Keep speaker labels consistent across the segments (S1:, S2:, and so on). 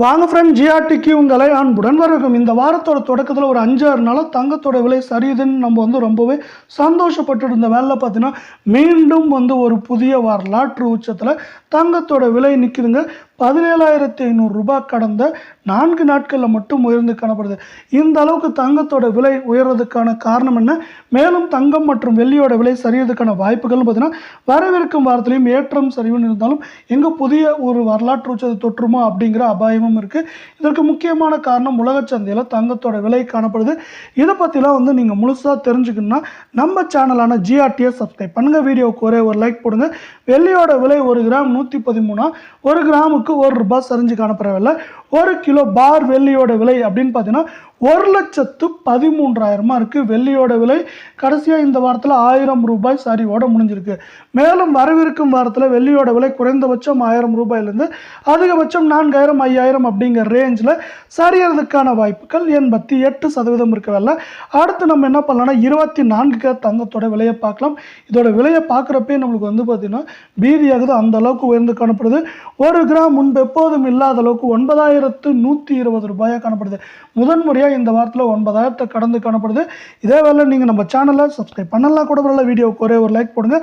S1: வாங்க ஃப்ரெண்ட், ஜிஆர்டிக்கு உங்களை அன்புடன் வரவேற்கும். இந்த வாரத்தோட தொடக்கத்தில் ஒரு 5-6 நாளாக தங்கத்தோட விலை சரியுதுன்னு நம்ம ரொம்பவே சந்தோஷப்பட்டு இருந்த வேலை பார்த்தீங்கன்னா மீண்டும் ஒரு புதிய வரலாற்று உச்சத்தில் தங்கத்தோட விலை நிற்குதுங்க. 17,500 ரூபாய் கடந்த 4 நாட்களில் மட்டும் உயர்ந்து காணப்படுது. இந்த அளவுக்கு தங்கத்தோட விலை உயர்றதுக்கான காரணம் என்ன, மேலும் தங்கம் மற்றும் வெள்ளியோட விலை சரியறதுக்கான வாய்ப்புகள்னு பார்த்தீங்கன்னா வரவிருக்கும் வாரத்திலையும் ஏற்றம் சரிவுன்னு இருந்தாலும் எங்கே புதிய ஒரு வரலாற்று உச்சத்தை தொற்றுமா அப்படிங்கிற அபாயமும் இருக்குது. இதற்கு முக்கியமான காரணம் உலக சந்தையில் தங்கத்தோட விலை காணப்படுது. இதை பற்றிலாம் நீங்கள் முழுசாக தெரிஞ்சுக்கணுன்னா நம்ம சேனலான ஜிஆர்டியை சப்ஸ்கிரைப் பண்ணுங்கள். வீடியோவுக்கு ஒரே ஒரு லைக் போடுங்க. வெள்ளியோட விலை 1 கிராம் 113, 1 கிராமுக்கு 1 ரூபாய் சரிஞ்சு காணப்படவில்லை. 1 கிலோ பார் வெள்ளியோட விலை அப்படின்னு பார்த்தீங்கன்னா 1,13,000 இருக்குது. வெள்ளியோட விலை கடைசியாக இந்த வாரத்தில் 1000 ரூபாய் சரிவோட முடிஞ்சிருக்கு. மேலும் வரவிருக்கும் வாரத்தில் வெள்ளியோட விலை குறைந்தபட்சம் 1000 ரூபாயிலிருந்து அதிகபட்சம் 4000 5000 அப்படிங்கிற ரேஞ்சில் சரியறதுக்கான வாய்ப்புகள் 88% இருக்கவில்லை. அடுத்து நம்ம என்ன பண்ணலாம்னா 24 தங்கத்தோட விலையை பார்க்கலாம். இதோட விலையை பார்க்குறப்பே நம்மளுக்கு பார்த்தீங்கன்னா பீதியாகுது, அந்த அளவுக்கு உயர்ந்து காணப்படுது. 1 கிராம் முன்பு எப்போதும் இல்லாத அளவுக்கு 9,120 ரூபாயாக காணப்படுது. முதன்முறையாக இந்த வாரத்தில் 9,000 கடந்து காணப்படுது. இதே வேலை நீங்கள் நம்ம சேனலை சப்ஸ்கிரைப் பண்ணலாம் கூட வரல. வீடியோவுக்கு ஒரே ஒரு லைக் போடுங்க.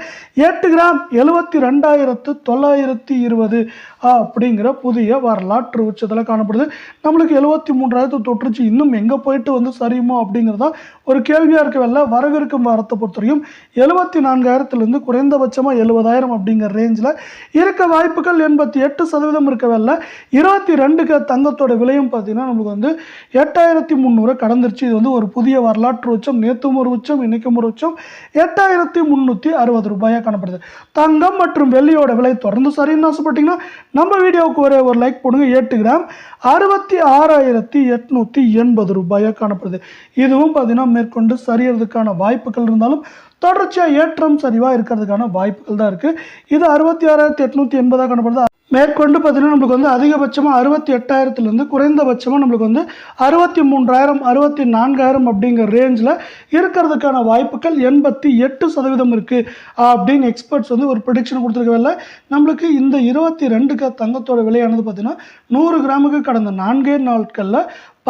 S1: 8 கிராம் 72,920 அப்படிங்கிற புதிய வரலாற்று உச்சத்தில் காணப்படுது. நம்மளுக்கு 73,000 தொற்றுச்சு. இன்னும் எங்கே போயிட்டு சரியுமோ அப்படிங்கிறதா ஒரு கேள்வியாக இருக்கவில்லை. வரவிருக்கும் வாரத்தை பொறுத்தவரையும் 74,000 குறைந்தபட்சமாக 70,000 அப்படிங்கிற ரேஞ்சில் இருக்க வாய்ப்புகள் 88% இருக்கவில்லை. 22 தங்கத்தோட விலையும் பார்த்தீங்கன்னா நம்மளுக்கு 8,300 கடந்துருச்சு. இது ஒரு புதிய வரலாற்று உச்சம். நேற்றும் ஒரு உச்சம், இன்னைக்கும் ஒரு உச்சம். 8,360 ரூபாயாக காணப்படுது. தங்கம் மற்றும் வெள்ளியோட விலை தொடர்ந்து சரின்னு ஆசைப்பட்டீங்கன்னா நம்ம வீடியோவுக்கு ஒரே ஒரு லைக் போடுங்க. 8 கிராம் 66,880 ரூபாயாக காணப்படுது. இதுவும் பார்த்தீங்கன்னா மேற்கொண்டு சரியறதுக்கான வாய்ப்புகள் இருந்தாலும் தொடர்ச்சியாக ஏற்றம் சரிவாக இருக்கிறதுக்கான வாய்ப்புகள் தான் இருக்குது. இது 66,880 காணப்படுது. மேற்கொண்டு பார்த்தீங்கன்னா நம்மளுக்கு அதிகபட்சமாக 68,000 குறைந்தபட்சமாக நம்மளுக்கு 63,000 64,000 அப்படிங்கிற ரேஞ்சில் இருக்கிறதுக்கான வாய்ப்புகள் 88% இருக்குது அப்படின்னு எக்ஸ்பர்ட்ஸ் ஒரு ப்ரெடிக்ஷன் கொடுத்துருக்கவில்லை. நம்மளுக்கு இந்த 22 தங்கத்தோட விலையானது பார்த்தீங்கன்னா 100 கிராமுக்கு கடந்த 4 நாட்களில்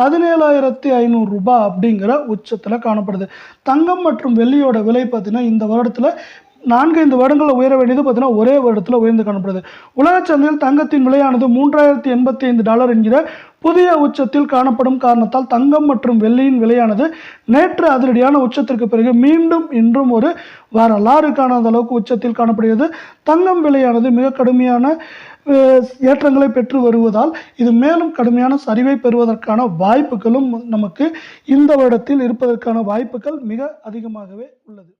S1: 17,500 ரூபாய் அப்படிங்கிற உச்சத்தில் காணப்படுது. தங்கம் மற்றும் வெள்ளியோட விலை பார்த்தீங்கன்னா இந்த வருடத்தில் 4-5 வருடங்களில் உயர வேண்டியது பார்த்தீங்கன்னா ஒரே வருடத்தில் உயர்ந்து காணப்படுது. உலக சந்தையில் தங்கத்தின் விலையானது $3,085 என்கிற புதிய உச்சத்தில் காணப்படும் காரணத்தால் தங்கம் மற்றும் வெள்ளியின் விலையானது நேற்று அதிரடியான உச்சத்திற்கு பிறகு மீண்டும் இன்றும் ஒரு வரலாறு காணாத அளவுக்கு உச்சத்தில் காணப்படுகிறது. தங்கம் விலையானது மிக கடுமையான ஏற்றங்களை பெற்று வருவதால் இது மேலும் கடுமையான சரிவை பெறுவதற்கான வாய்ப்புகளும் நமக்கு இந்த வருடத்தில் இருப்பதற்கான வாய்ப்புகள் மிக அதிகமாகவே உள்ளது.